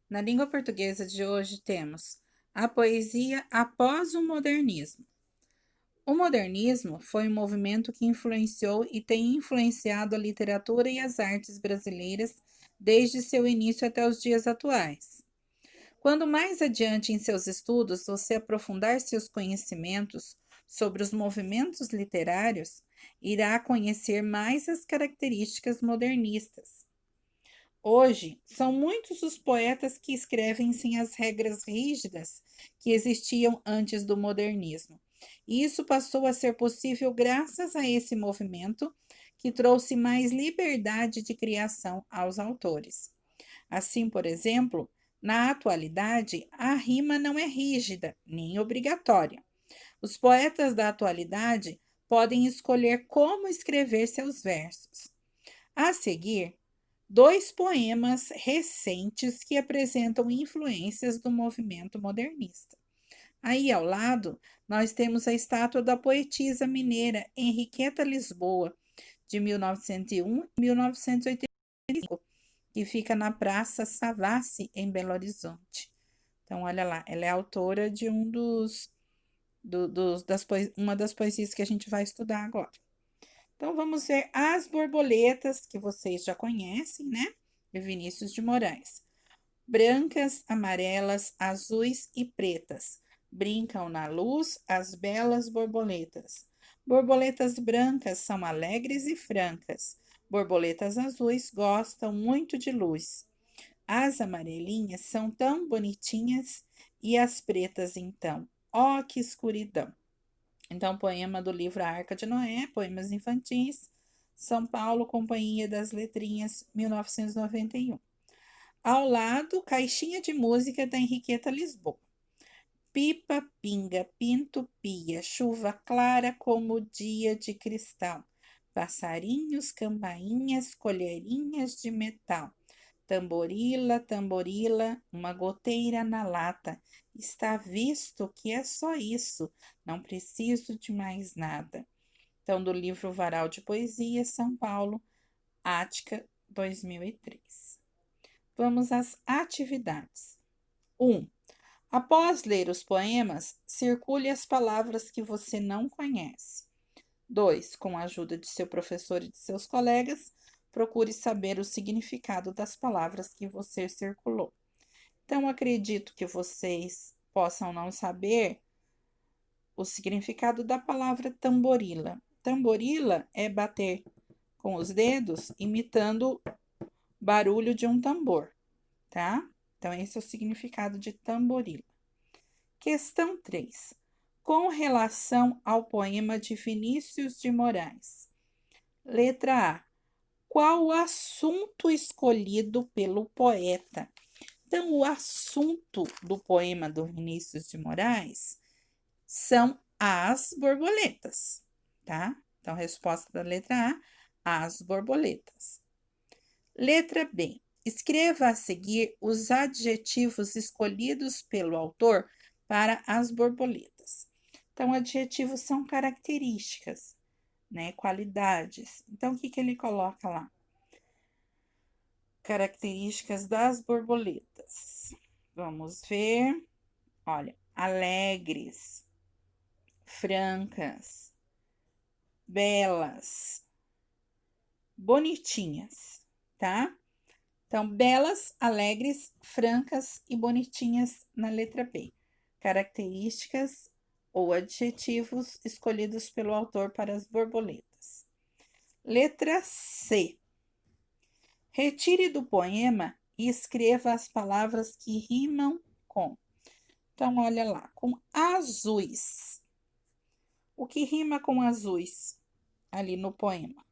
Na língua portuguesa de hoje temos a poesia após o modernismo. O modernismo foi um movimento que influenciou e tem influenciado a literatura e as artes brasileiras desde seu início até os dias atuais. Quando mais adiante em seus estudos você aprofundar seus conhecimentos sobre os movimentos literários, irá conhecer mais as características modernistas. Hoje, são muitos os poetas que escrevem sem as regras rígidas que existiam antes do modernismo. E isso passou a ser possível graças a esse movimento que trouxe mais liberdade de criação aos autores. Assim, por exemplo, na atualidade, a rima não é rígida nem obrigatória. Os poetas da atualidade podem escolher como escrever seus versos. A seguir, dois poemas recentes que apresentam influências do movimento modernista. Aí ao lado, nós temos a estátua da poetisa mineira Henriqueta Lisboa, de 1901 e 1985, que fica na Praça Savassi, em Belo Horizonte. Então, olha lá, ela é autora de uma das poesias que a gente vai estudar agora. Então, vamos ver as borboletas, que vocês já conhecem, né? De Vinícius de Moraes. Brancas, amarelas, azuis e pretas. Brincam na luz as belas borboletas. Borboletas brancas são alegres e francas. Borboletas azuis gostam muito de luz. As amarelinhas são tão bonitinhas e as pretas, então, ó que escuridão. Então, poema do livro A Arca de Noé, poemas infantis, São Paulo, Companhia das Letrinhas, 1991. Ao lado, caixinha de música da Henriqueta Lisboa. Pipa, pinga, pinto, pia, chuva clara como dia de cristal. Passarinhos, campainhas, colherinhas de metal. Tamborila, tamborila, uma goteira na lata. Está visto que é só isso, não preciso de mais nada. Então, do livro Varal de Poesia, São Paulo, Ática, 2003. Vamos às atividades. 1. Após ler os poemas, circule as palavras que você não conhece. 2. Com a ajuda de seu professor e de seus colegas, procure saber o significado das palavras que você circulou. Então, acredito que vocês possam não saber o significado da palavra tamborila. Tamborila é bater com os dedos, imitando barulho de um tambor, tá? Então, esse é o significado de tamborila. Questão 3. Com relação ao poema de Vinícius de Moraes. Letra A. Qual o assunto escolhido pelo poeta? Então, o assunto do poema do Vinícius de Moraes são as borboletas, tá? Então, resposta da letra A, as borboletas. Letra B. Escreva a seguir os adjetivos escolhidos pelo autor para as borboletas. Então, adjetivos são características, né? Qualidades. Então, o que ele coloca lá? Características das borboletas. Vamos ver. Olha, alegres, francas, belas, bonitinhas, tá? Então, belas, alegres, francas e bonitinhas na letra B. Características ou adjetivos escolhidos pelo autor para as borboletas. Letra C. Retire do poema e escreva as palavras que rimam com. Então, olha lá, com azuis. O que rima com azuis ali no poema?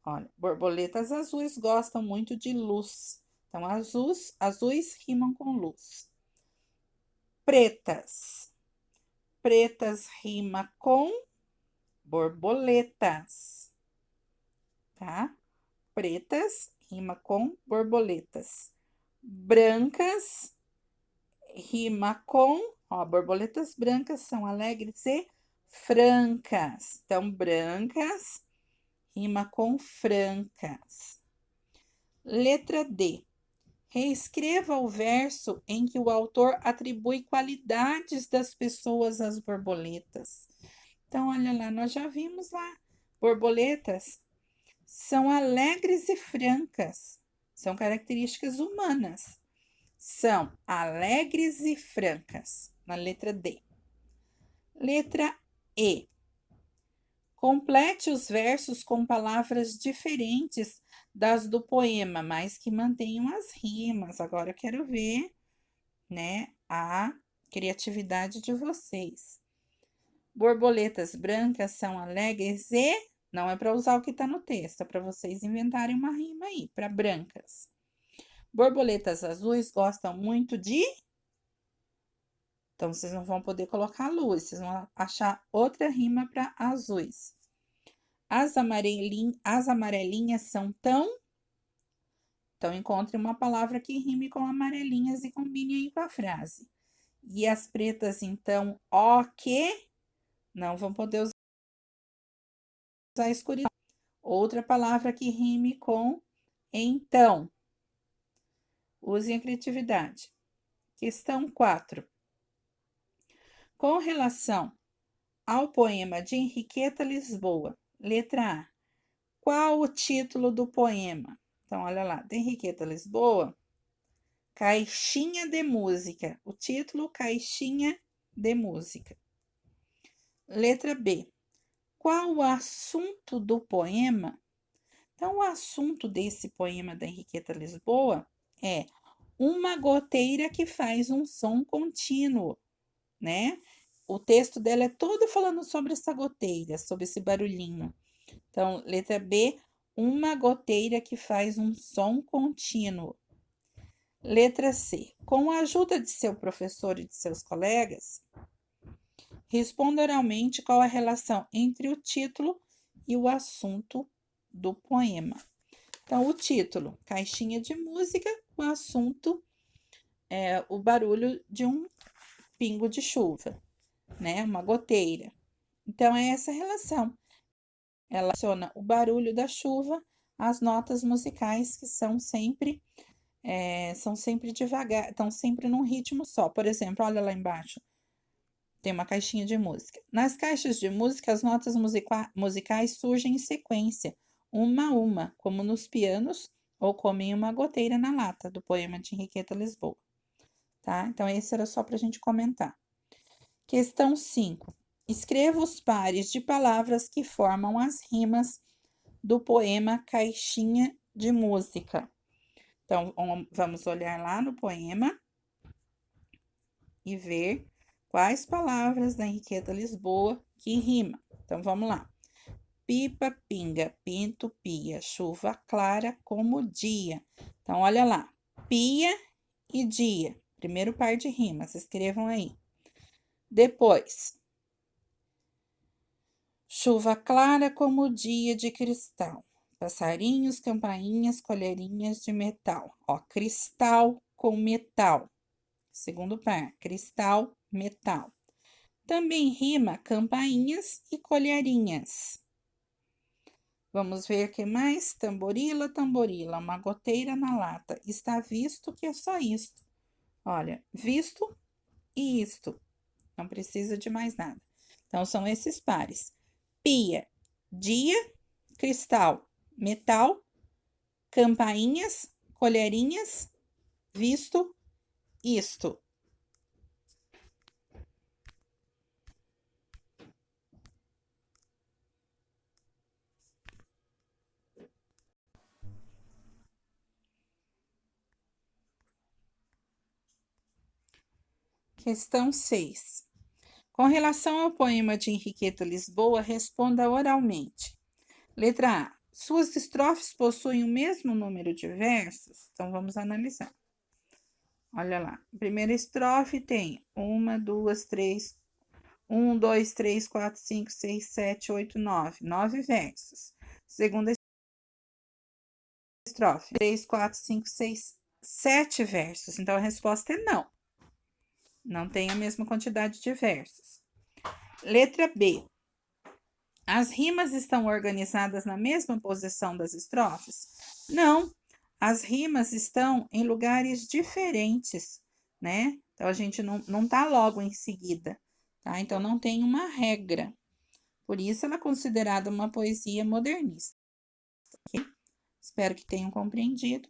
Olha, borboletas azuis gostam muito de luz. Então, azuis rimam com luz. Pretas. Pretas rima com borboletas, tá? Pretas rima com borboletas. Brancas rima com, ó, borboletas brancas são alegres e francas. Então, brancas rima com francas. Letra D. Reescreva o verso em que o autor atribui qualidades das pessoas às borboletas. Então, olha lá, nós já vimos lá. Borboletas são alegres e francas. São características humanas. São alegres e francas, na letra D. Letra E. Complete os versos com palavras diferentes das do poema, mas que mantenham as rimas. Agora eu quero ver, né, a criatividade de vocês. Borboletas brancas são alegres e... Não é para usar o que está no texto, é para vocês inventarem uma rima aí, para brancas. Borboletas azuis gostam muito de... Então, vocês não vão poder colocar luz, vocês vão achar outra rima para azuis. As amarelinhas são tão... Então, encontre uma palavra que rime com amarelinhas e combine aí com a frase. E as pretas, então, ó que... Não vão poder usar a escuridão. Outra palavra que rime com então. Usem a criatividade. Questão 4. Com relação ao poema de Henriqueta Lisboa, letra A. Qual o título do poema? Então, olha lá, de Henriqueta Lisboa, Caixinha de Música. O título, Caixinha de Música. Letra B. Qual o assunto do poema? Então, o assunto desse poema da Henriqueta Lisboa é uma goteira que faz um som contínuo, né? O texto dela é todo falando sobre essa goteira, sobre esse barulhinho. Então, letra B, uma goteira que faz um som contínuo. Letra C, com a ajuda de seu professor e de seus colegas, responda oralmente qual a relação entre o título e o assunto do poema. Então, o título, Caixinha de Música, o assunto é o barulho de um pingo de chuva, né? Uma goteira. Então, é essa relação. Ela relaciona o barulho da chuva às notas musicais que são sempre devagar, estão sempre num ritmo só. Por exemplo, olha lá embaixo, tem uma caixinha de música. Nas caixas de música, as notas musicais surgem em sequência, uma a uma, como nos pianos ou como em uma goteira na lata, do poema de Henriqueta Lisboa. Tá? Então, esse era só para a gente comentar. Questão 5. Escreva os pares de palavras que formam as rimas do poema Caixinha de Música. Então, vamos olhar lá no poema e ver quais palavras da Henriqueta Lisboa que rima. Então, vamos lá. Pipa, pinga, pinto, pia, chuva clara como dia. Então, olha lá. Pia e dia. Primeiro par de rimas, escrevam aí. Depois, chuva clara como o dia de cristal. Passarinhos, campainhas, colherinhas de metal. Ó, cristal com metal. Segundo par, cristal, metal. Também rima campainhas e colherinhas. Vamos ver o que mais? Tamborila, tamborila, uma goteira na lata. Está visto que é só isto. Olha, visto e isto. Não precisa de mais nada. Então, são esses pares. Pia, dia, cristal, metal, campainhas, colherinhas, visto, isto. Questão 6. Com relação ao poema de Henriqueta Lisboa, responda oralmente. Letra A. Suas estrofes possuem o mesmo número de versos? Então, vamos analisar. Olha lá. A primeira estrofe tem 1, 2, 3, 1, 2, 3, 4, 5, 6, 7, 8, 9. 9 versos. Segunda estrofe. 3, 4, 5, 6, 7 versos. Então, a resposta é não. Não tem a mesma quantidade de versos. Letra B. As rimas estão organizadas na mesma posição das estrofes? Não. as rimas estão em lugares diferentes, né? Então, a gente não tá logo em seguida, tá? Então, não tem uma regra. Por isso, ela é considerada uma poesia modernista. Ok? Espero que tenham compreendido.